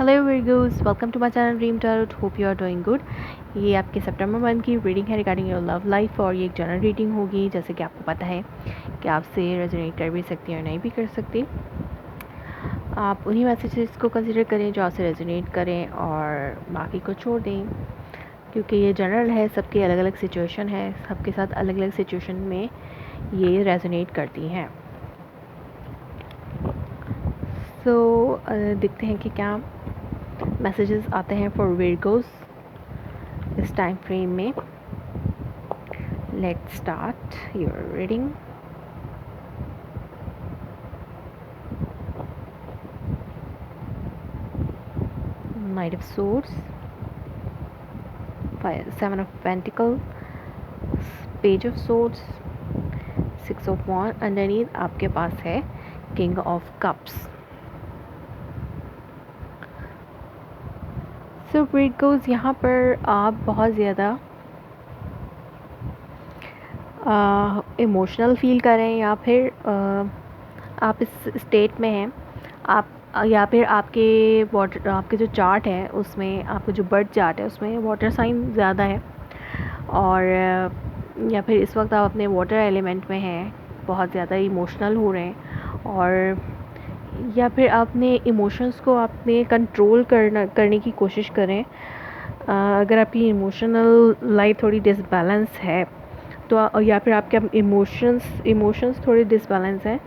Hello Virgos, welcome to my channel dream tarot. Hope you are doing good. ये आपके सितंबर month की reading है रिगार्डिंग योर लव लाइफ, और ये एक जनरल रीडिंग होगी। जैसे कि आपको पता है कि आपसे रेजोनेट कर भी सकती हैं और नहीं भी कर सकती। आप उन्हीं मैसेजेस को कंसिडर करें जो आपसे रेजोनेट करें और बाकी को छोड़ दें, क्योंकि ये जनरल है। सबकी अलग अलग सिचुएशन है, सबके साथ अलग अलग सिचुएशन में ये रेजोनेट करती हैं। देखते हैं कि क्या मैसेजेस आते हैं फॉर विर्गोस इस टाइम फ्रेम में। Let's start your reading. Knight of swords, 7 of pentacle, page of swords, 6 of wand. Underneath आपके पास है king of cups. So Virgos, यहाँ पर आप बहुत ज़्यादा इमोशनल फील करें, या फिर आप इस स्टेट में हैं, आप या फिर आपके जो चार्ट है उसमें, आपका जो बर्थ चार्ट है उसमें वाटर साइन ज़्यादा है, और या फिर इस वक्त आप अपने वाटर एलिमेंट में हैं, बहुत ज़्यादा इमोशनल हो रहे हैं, और या फिर अपने इमोशंस को आपने कंट्रोल करने की कोशिश करें। अगर आपकी इमोशनल लाइफ थोड़ी डिसबैलेंस है तो, या फिर आपके इमोशंस थोड़े डिसबैलेंस हैं,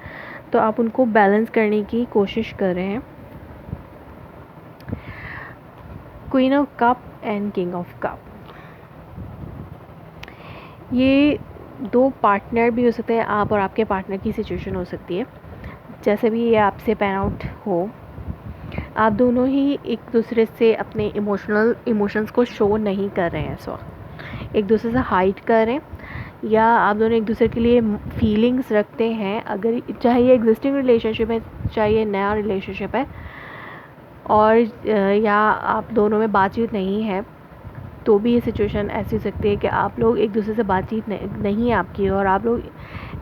तो आप उनको बैलेंस करने की कोशिश कर रहे हैं। Queen of cup and king of cup, ये दो पार्टनर भी हो सकते हैं, आप और आपके पार्टनर की सिचुएशन हो सकती है। जैसे भी ये आपसे पैन आउट हो, आप दोनों ही एक दूसरे से अपने इमोशंस को शो नहीं कर रहे हैं इस वक्त, एक दूसरे से हाइड कर रहे हैं, या आप दोनों एक दूसरे के लिए फीलिंग्स रखते हैं। अगर चाहे ये एग्जिस्टिंग रिलेशनशिप है, चाहे ये नया रिलेशनशिप है, और या आप दोनों में बातचीत नहीं है, तो भी ये सिचुएशन ऐसी हो सकती है कि आप लोग एक दूसरे से बातचीत नहीं है आपकी, और आप लोग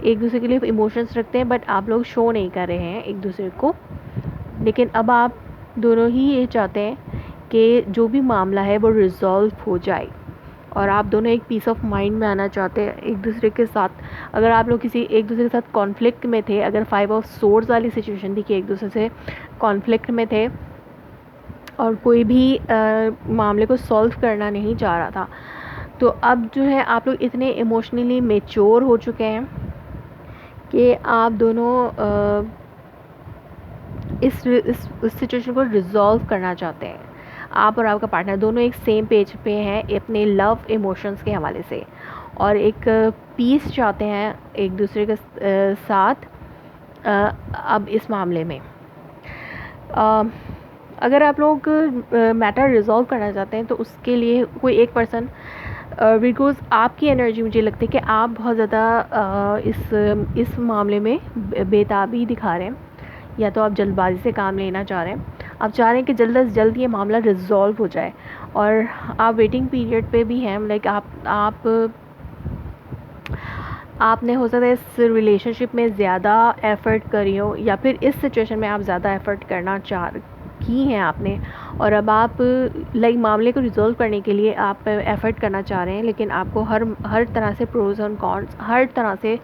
एक दूसरे के लिए इमोशंस रखते हैं, बट आप लोग शो नहीं कर रहे हैं एक दूसरे को। लेकिन अब आप दोनों ही ये चाहते हैं कि जो भी मामला है वो रिजॉल्व हो जाए, और आप दोनों एक पीस ऑफ माइंड में आना चाहते हैं एक दूसरे के साथ। अगर आप लोग किसी एक दूसरे के साथ कॉन्फ्लिक्ट में थे, अगर 5 ऑफ सोर्ड्स वाली सिचुएशन थी कि एक दूसरे से कॉन्फ्लिक्ट में थे और कोई भी मामले को सॉल्व करना नहीं चाह रहा था, तो अब जो है आप लोग इतने इमोशनली मेच्योर हो चुके हैं कि आप दोनों इस सिचुएशन को रिजॉल्व करना चाहते हैं। आप और आपका पार्टनर दोनों एक सेम पेज पे हैं अपने लव इमोशंस के हवाले से, और एक पीस चाहते हैं एक दूसरे के साथ अब इस मामले में। अगर आप लोग मैटर रिजॉल्व करना चाहते हैं, तो उसके लिए कोई एक पर्सन, बिकॉज आपकी एनर्जी मुझे लगती है कि आप बहुत ज़्यादा इस मामले में बेताबी दिखा रहे हैं, या तो आप जल्दबाजी से काम लेना चाह रहे हैं। आप चाह रहे हैं कि जल्द से जल्द ये मामला रिजॉल्व हो जाए, और आप वेटिंग पीरियड पे भी हैं। लाइक आपने हो सकता है इस रिलेशनशिप में ज़्यादा एफ़र्ट करी हो, या फिर इस सिचुएशन में आप ज़्यादा एफ़र्ट करना की हैं आपने, और अब आप लाइक मामले को रिजॉल्व करने के लिए आप एफ़र्ट करना चाह रहे हैं, लेकिन आपको हर तरह से प्रोज और कॉन्स, हर तरह से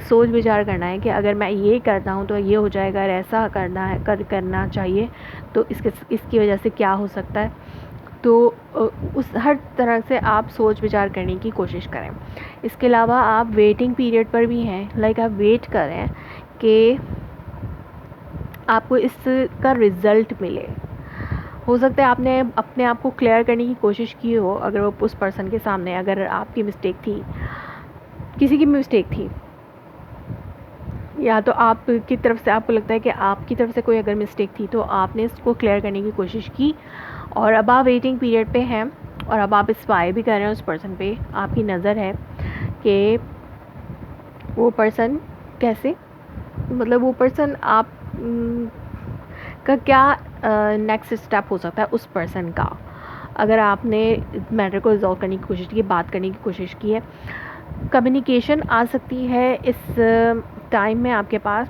सोच विचार करना है कि अगर मैं ये करता हूँ तो ये हो जाएगा, और ऐसा करना चाहिए, तो इसकी वजह से क्या हो सकता है। तो उस हर तरह से आप सोच विचार करने की कोशिश करें। इसके अलावा आप वेटिंग पीरियड पर भी हैं, लाइक आप वेट कर रहे हैं कि आपको इसका रिज़ल्ट मिले। हो सकता है आपने अपने आप को क्लियर करने की कोशिश की हो, अगर वो उस पर्सन के सामने, अगर आपकी मिस्टेक थी, किसी की मिस्टेक थी, या तो आपकी तरफ से आपको लगता है कि आपकी तरफ से कोई अगर मिस्टेक थी, तो आपने इसको क्लियर करने की कोशिश की, और अब आप वेटिंग पीरियड पे हैं, और अब आप स्पाई भी कर रहे हैं उस पर्सन पे। आपकी नज़र है कि वो पर्सन कैसे, मतलब वो पर्सन आप का क्या नेक्स्ट स्टेप हो सकता है उस पर्सन का। अगर आपने मैटर को रिजॉल्व करने की कोशिश की, बात करने की कोशिश की है, कम्युनिकेशन आ सकती है इस टाइम में आपके पास,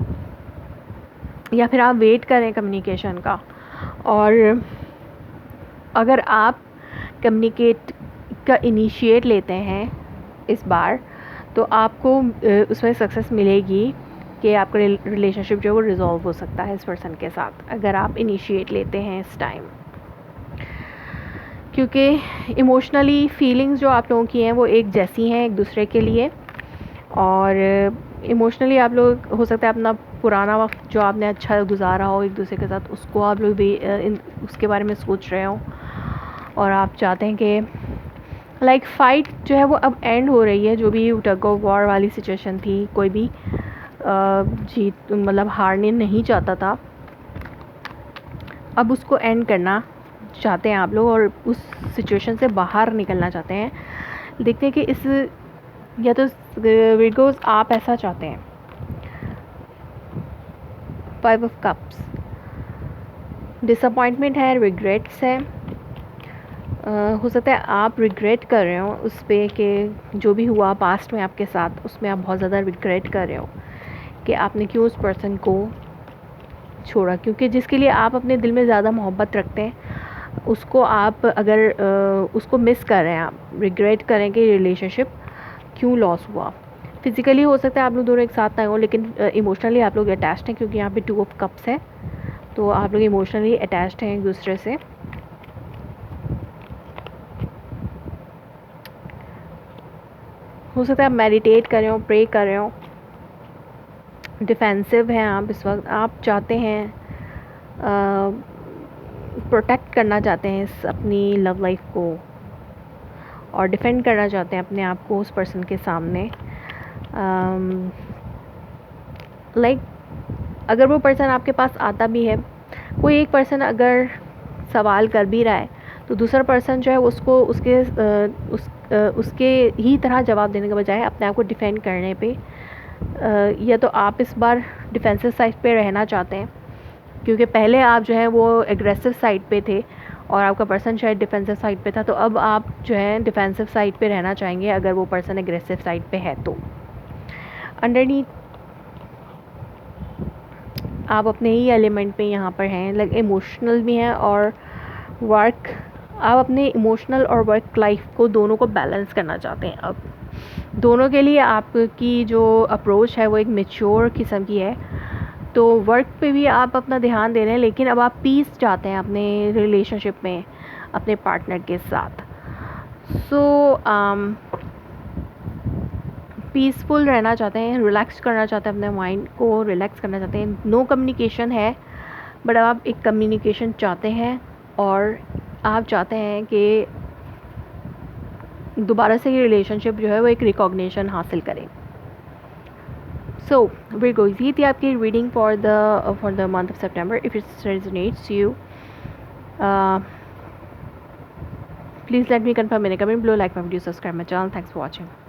या फिर आप वेट करें कम्युनिकेशन का। और अगर आप कम्युनिकेट का इनिशिएट लेते हैं इस बार, तो आपको उसमें सक्सेस मिलेगी कि आपका रिलेशनशिप जो है वो रिजॉल्व हो सकता है इस पर्सन के साथ, अगर आप इनिशिएट लेते हैं इस टाइम। क्योंकि इमोशनली फीलिंग्स जो आप लोगों की हैं वो एक जैसी हैं एक दूसरे के लिए, और इमोशनली आप लोग हो सकता है अपना पुराना वक्त जो आपने अच्छा गुजारा हो एक दूसरे के साथ, उसको आप लोग भी उसके बारे में सोच रहे हो, और आप चाहते हैं कि लाइक फ़ाइट जो है वो अब एंड हो रही है। जो भी टग ऑफ वॉर वाली सिचुएशन थी, कोई भी जीत मतलब हारने नहीं चाहता था, अब उसको एंड करना चाहते हैं आप लोग, और उस सिचुएशन से बाहर निकलना चाहते हैं। देखते हैं कि इस या तो विर्गोस आप ऐसा चाहते हैं। 5 ऑफ कप्स, डिसअपॉइंटमेंट है, रिग्रेट्स है। हो सकता है आप रिग्रेट कर रहे हो उस पर कि जो भी हुआ पास्ट में आपके साथ, उसमें आप बहुत ज़्यादा रिग्रेट कर रहे हो कि आपने क्यों उस पर्सन को छोड़ा, क्योंकि जिसके लिए आप अपने दिल में ज़्यादा मोहब्बत रखते हैं उसको आप अगर उसको मिस कर रहे हैं, आप रिग्रेट करें कि रिलेशनशिप क्यों लॉस हुआ। फिज़िकली हो सकता है आप लोग दोनों एक साथ ना हो, लेकिन इमोशनली आप लोग अटैच्ड हैं, क्योंकि यहाँ पे 2 ऑफ कप्स है, तो आप लोग इमोशनली अटैच्ड हैं एक दूसरे से। हो सकता है आप मेडिटेट कर रहे हो, प्रे कर रहे हो, डिफेंसिव हैं आप इस वक्त। आप चाहते हैं प्रोटेक्ट करना चाहते हैं इस अपनी लव लाइफ को, और डिफेंड करना चाहते हैं अपने आप को उस पर्सन के सामने। लाइक अगर वो पर्सन आपके पास आता भी है, कोई एक पर्सन अगर सवाल कर भी रहा है, तो दूसरा पर्सन जो है उसको उसके ही तरह जवाब देने के बजाय अपने आप को डिफेंड करने पे, या तो आप इस बार डिफेंसिव साइड पे रहना चाहते हैं, क्योंकि पहले आप जो है वो एग्रेसिव साइड पे थे और आपका पर्सन शायद डिफेंसिव साइड पे था, तो अब आप जो है डिफेंसिव साइड पे रहना चाहेंगे अगर वो पर्सन एग्रेसिव साइड पे है। तो अंडरनीथ आप अपने ही एलिमेंट पे यहाँ पर हैं, लाइक इमोशनल भी हैं और वर्क, आप अपने इमोशनल और वर्क लाइफ को दोनों को बैलेंस करना चाहते हैं। अब दोनों के लिए आपकी जो अप्रोच है वो एक मैच्योर किस्म की है, तो वर्क पे भी आप अपना ध्यान दे रहे हैं, लेकिन अब आप पीस चाहते हैं अपने रिलेशनशिप में अपने पार्टनर के साथ। सो पीसफुल रहना चाहते हैं, रिलैक्स करना चाहते हैं, अपने माइंड को रिलैक्स करना चाहते हैं। नो कम्युनिकेशन है, बट अब आप एक कम्युनिकेशन चाहते हैं, और आप चाहते हैं कि दोबारा से ये रिलेशनशिप जो है वो एक रिकॉग्निशन हासिल करे। सो विर्गो, ये थी आपकी reading for the month of September. If it resonates you, please let me confirm in a comment below, like my video, subscribe my channel. Thanks for watching.